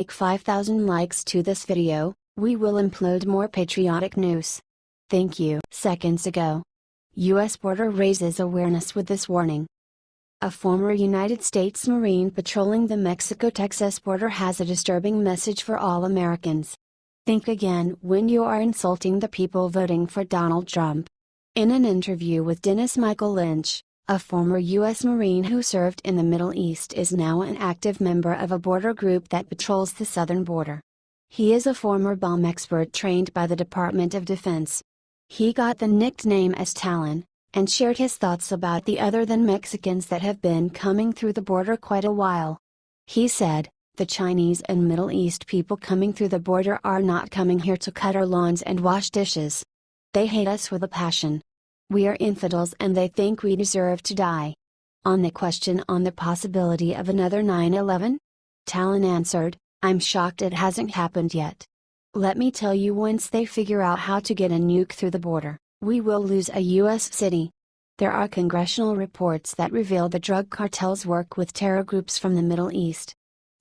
Like 5,000 likes to this video, we will upload more patriotic news. Thank you. Seconds ago, U.S. border raises awareness with this warning. A former United States Marine patrolling the Mexico-Texas border has a disturbing message for all Americans. Think again when you are insulting the people voting for Donald Trump. In an interview with Dennis Michael Lynch, a former U.S. Marine who served in the Middle East is now an active member of a border group that patrols the southern border. He is a former bomb expert trained by the Department of Defense. He got the nickname as Talon, and shared his thoughts about the other than Mexicans that have been coming through the border quite a while. He said, "The Chinese and Middle East people coming through the border are not coming here to cut our lawns and wash dishes. They hate us with a passion. We are infidels and they think we deserve to die." On the question on the possibility of another 9/11, Talon answered, "I'm shocked it hasn't happened yet. Let me tell you, once they figure out how to get a nuke through the border, we will lose a U.S. city." There are congressional reports that reveal the drug cartels work with terror groups from the Middle East.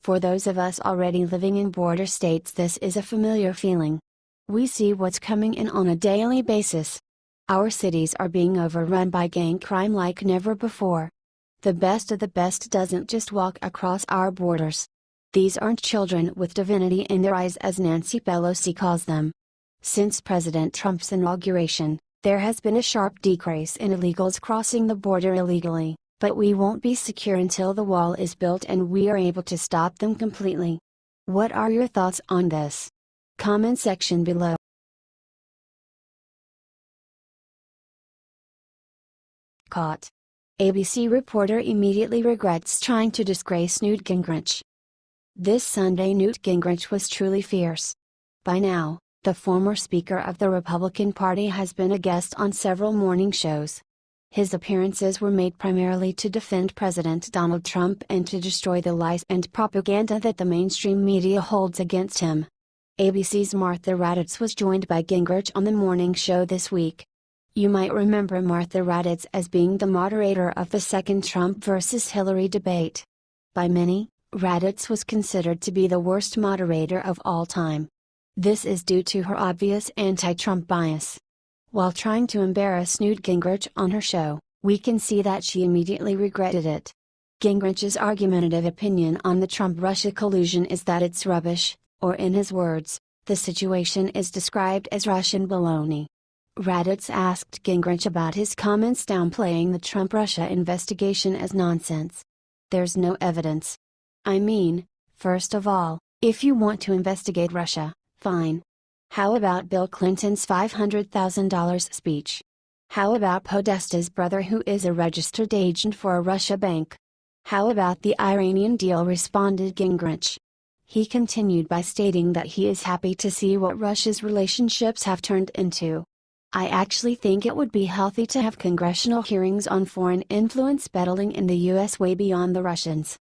For those of us already living in border states, this is a familiar feeling. We see what's coming in on a daily basis. Our cities are being overrun by gang crime like never before. The best of the best doesn't just walk across our borders. These aren't children with divinity in their eyes, as Nancy Pelosi calls them. Since President Trump's inauguration, there has been a sharp decrease in illegals crossing the border illegally, but we won't be secure until the wall is built and we are able to stop them completely. What are your thoughts on this? Comment section below. Caught. ABC reporter immediately regrets trying to disgrace Newt Gingrich. This Sunday Newt Gingrich was truly fierce. By now, the former Speaker of the Republican Party has been a guest on several morning shows. His appearances were made primarily to defend President Donald Trump and to destroy the lies and propaganda that the mainstream media holds against him. ABC's Martha Raddatz was joined by Gingrich on the morning show this week. You might remember Martha Raddatz as being the moderator of the second Trump versus Hillary debate. By many, Raddatz was considered to be the worst moderator of all time. This is due to her obvious anti-Trump bias. While trying to embarrass Newt Gingrich on her show, we can see that she immediately regretted it. Gingrich's argumentative opinion on the Trump-Russia collusion is that it's rubbish, or in his words, the situation is described as Russian baloney. Raddatz asked Gingrich about his comments downplaying the Trump-Russia investigation as nonsense. There's no evidence. I mean, first of all, if you want to investigate Russia, fine. How about Bill Clinton's $500,000 speech? How about Podesta's brother, who is a registered agent for a Russia bank? How about the Iranian deal? Responded Gingrich. He continued by stating that he is happy to see what Russia's relationships have turned into. I actually think it would be healthy to have congressional hearings on foreign influence peddling in the U.S. way beyond the Russians.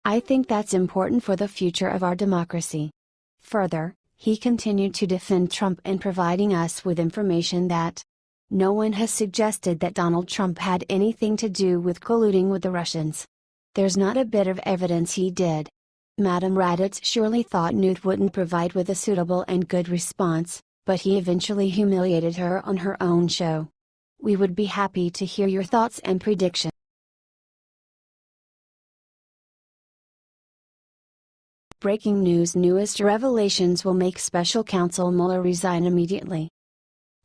I think that's important for the future of our democracy. Further, he continued to defend Trump in providing us with information that no one has suggested that Donald Trump had anything to do with colluding with the Russians. There's not a bit of evidence he did. Madam Raddatz surely thought Newt wouldn't provide with a suitable and good response, but he eventually humiliated her on her own show. We would be happy to hear your thoughts and predictions. Breaking news: newest revelations will make Special Counsel Mueller resign immediately.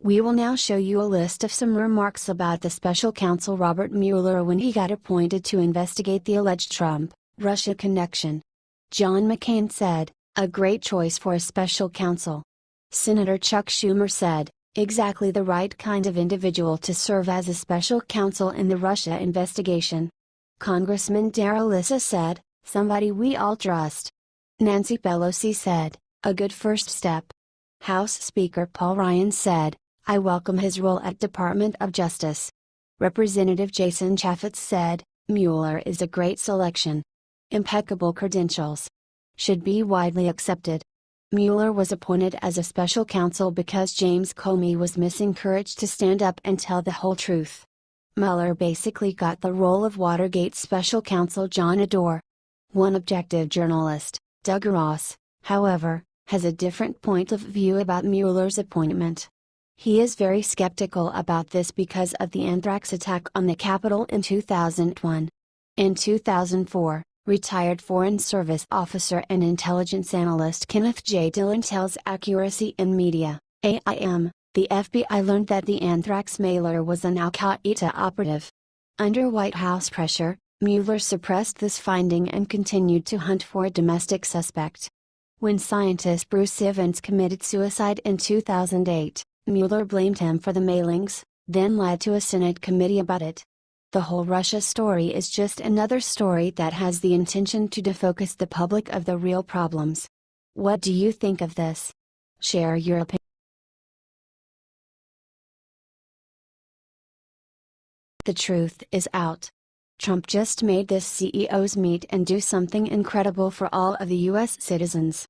We will now show you a list of some remarks about the Special Counsel Robert Mueller when he got appointed to investigate the alleged Trump-Russia connection. John McCain said, "A great choice for a special counsel." Senator Chuck Schumer said, "Exactly the right kind of individual to serve as a special counsel in the Russia investigation." Congressman Darrell Issa said, "Somebody we all trust." Nancy Pelosi said, "A good first step." House Speaker Paul Ryan said, "I welcome his role at Department of Justice." Representative Jason Chaffetz said, "Mueller is a great selection. Impeccable credentials. Should be widely accepted." Mueller was appointed as a special counsel because James Comey was missing courage to stand up and tell the whole truth. Mueller basically got the role of Watergate special counsel John Adore. One objective journalist, Doug Ross, however, has a different point of view about Mueller's appointment. He is very skeptical about this because of the anthrax attack on the Capitol in 2001. In 2004, retired Foreign Service officer and intelligence analyst Kenneth J. Dillon tells Accuracy in Media, AIM, the FBI learned that the anthrax mailer was an al-Qaeda operative. Under White House pressure, Mueller suppressed this finding and continued to hunt for a domestic suspect. When scientist Bruce Evans committed suicide in 2008, Mueller blamed him for the mailings, then lied to a Senate committee about it. The whole Russia story is just another story that has the intention to defocus the public of the real problems. What do you think of this? Share your opinion. The truth is out. Trump just made this CEOs meet and do something incredible for all of the US citizens.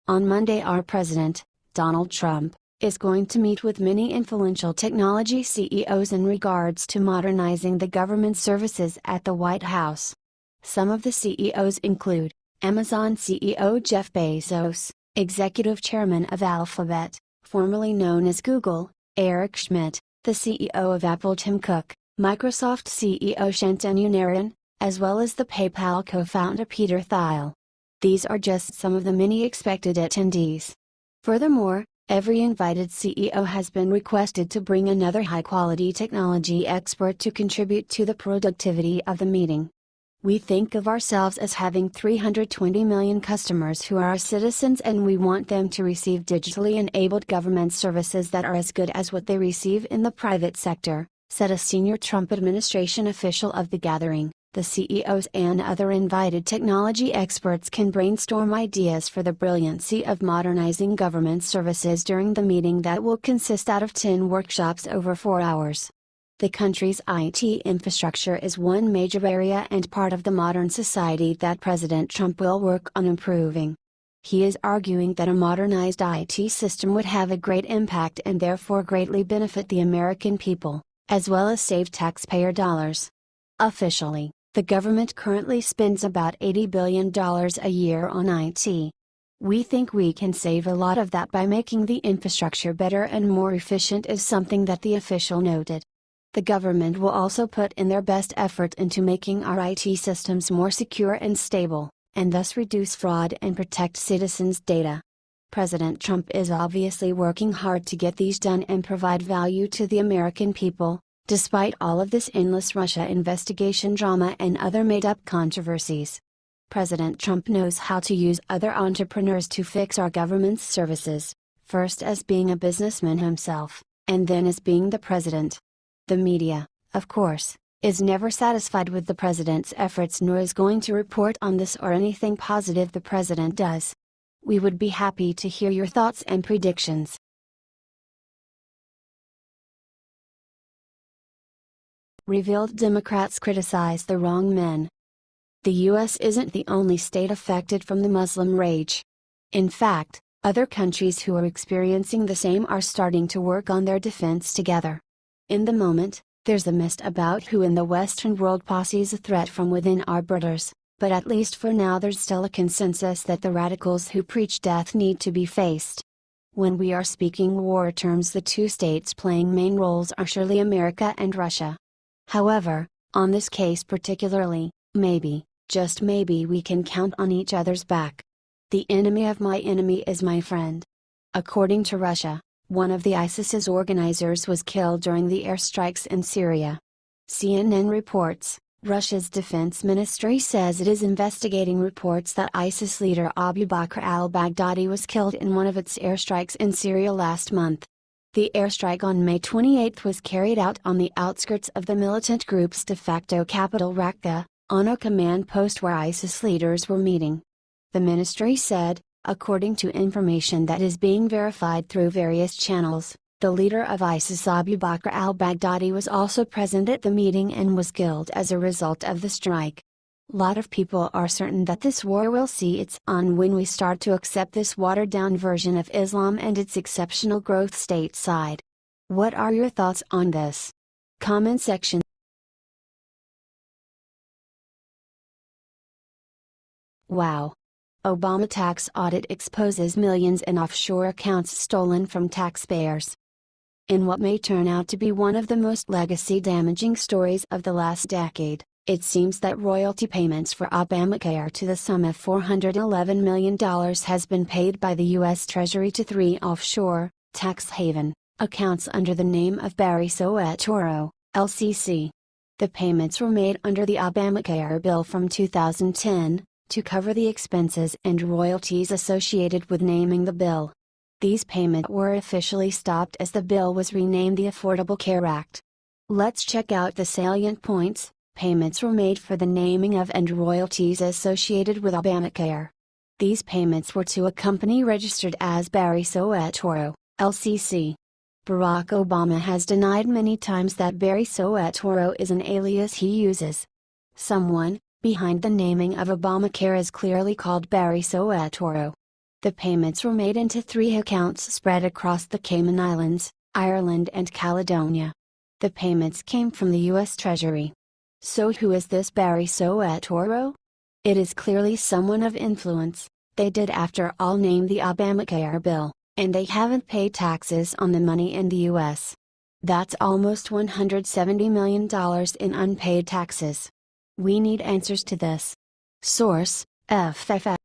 On Monday, our president, Donald Trump, is going to meet with many influential technology CEOs in regards to modernizing the government services at the White House. Some of the CEOs include Amazon CEO Jeff Bezos, Executive Chairman of Alphabet, formerly known as Google, Eric Schmidt, the CEO of Apple Tim Cook, Microsoft CEO Shantanu Narayan, as well as the PayPal co-founder Peter Thiel. These are just some of the many expected attendees. Furthermore, every invited CEO has been requested to bring another high-quality technology expert to contribute to the productivity of the meeting. We think of ourselves as having 320 million customers who are our citizens, and we want them to receive digitally enabled government services that are as good as what they receive in the private sector, said a senior Trump administration official of the gathering. The CEOs and other invited technology experts can brainstorm ideas for the brilliancy of modernizing government services during the meeting that will consist out of 10 workshops over 4 hours. The country's IT infrastructure is one major area and part of the modern society that President Trump will work on improving. He is arguing that a modernized IT system would have a great impact and therefore greatly benefit the American people, as well as save taxpayer dollars. Officially, the government currently spends about $80 billion a year on IT. We think we can save a lot of that by making the infrastructure better and more efficient, is something that the official noted. The government will also put in their best effort into making our IT systems more secure and stable, and thus reduce fraud and protect citizens' data. President Trump is obviously working hard to get these done and provide value to the American people, despite all of this endless Russia investigation drama and other made-up controversies. President Trump knows how to use other entrepreneurs to fix our government's services, first as being a businessman himself, and then as being the president. The media, of course, is never satisfied with the president's efforts, nor is going to report on this or anything positive the president does. We would be happy to hear your thoughts and predictions. Revealed Democrats criticize the wrong men. The U.S. isn't the only state affected from the Muslim rage. In fact, other countries who are experiencing the same are starting to work on their defense together. In the moment, there's a mist about who in the Western world poses a threat from within our borders, but at least for now there's still a consensus that the radicals who preach death need to be faced. When we are speaking war terms, the two states playing main roles are surely America and Russia. However, on this case particularly, maybe, just maybe, we can count on each other's back. The enemy of my enemy is my friend. According to Russia, one of the ISIS's organizers was killed during the airstrikes in Syria. CNN reports, Russia's defense ministry says it is investigating reports that ISIS leader Abu Bakr al-Baghdadi was killed in one of its airstrikes in Syria last month. The airstrike on May 28 was carried out on the outskirts of the militant group's de facto capital Raqqa, on a command post where ISIS leaders were meeting. The ministry said, according to information that is being verified through various channels, the leader of ISIS Abu Bakr al-Baghdadi was also present at the meeting and was killed as a result of the strike. A lot of people are certain that this war will see its end when we start to accept this watered-down version of Islam and its exceptional growth stateside. What are your thoughts on this? Comment section. Wow. Obama tax audit exposes millions in offshore accounts stolen from taxpayers. In what may turn out to be one of the most legacy-damaging stories of the last decade, it seems that royalty payments for Obamacare to the sum of $411 million has been paid by the U.S. Treasury to 3 offshore, tax haven, accounts under the name of Barry Soetoro, LCC. The payments were made under the Obamacare bill from 2010, to cover the expenses and royalties associated with naming the bill. These payments were officially stopped as the bill was renamed the Affordable Care Act. Let's check out the salient points. Payments were made for the naming of and royalties associated with Obamacare. These payments were to a company registered as Barry Soetoro, LCC. Barack Obama has denied many times that Barry Soetoro is an alias he uses. Someone behind the naming of Obamacare is clearly called Barry Soetoro. The payments were made into 3 accounts spread across the Cayman Islands, Ireland and Caledonia. The payments came from the U.S. Treasury. So who is this Barry Soetoro? It is clearly someone of influence. They did after all name the Obamacare bill, and they haven't paid taxes on the money in the U.S. That's almost $170 million in unpaid taxes. We need answers to this. Source: FFF.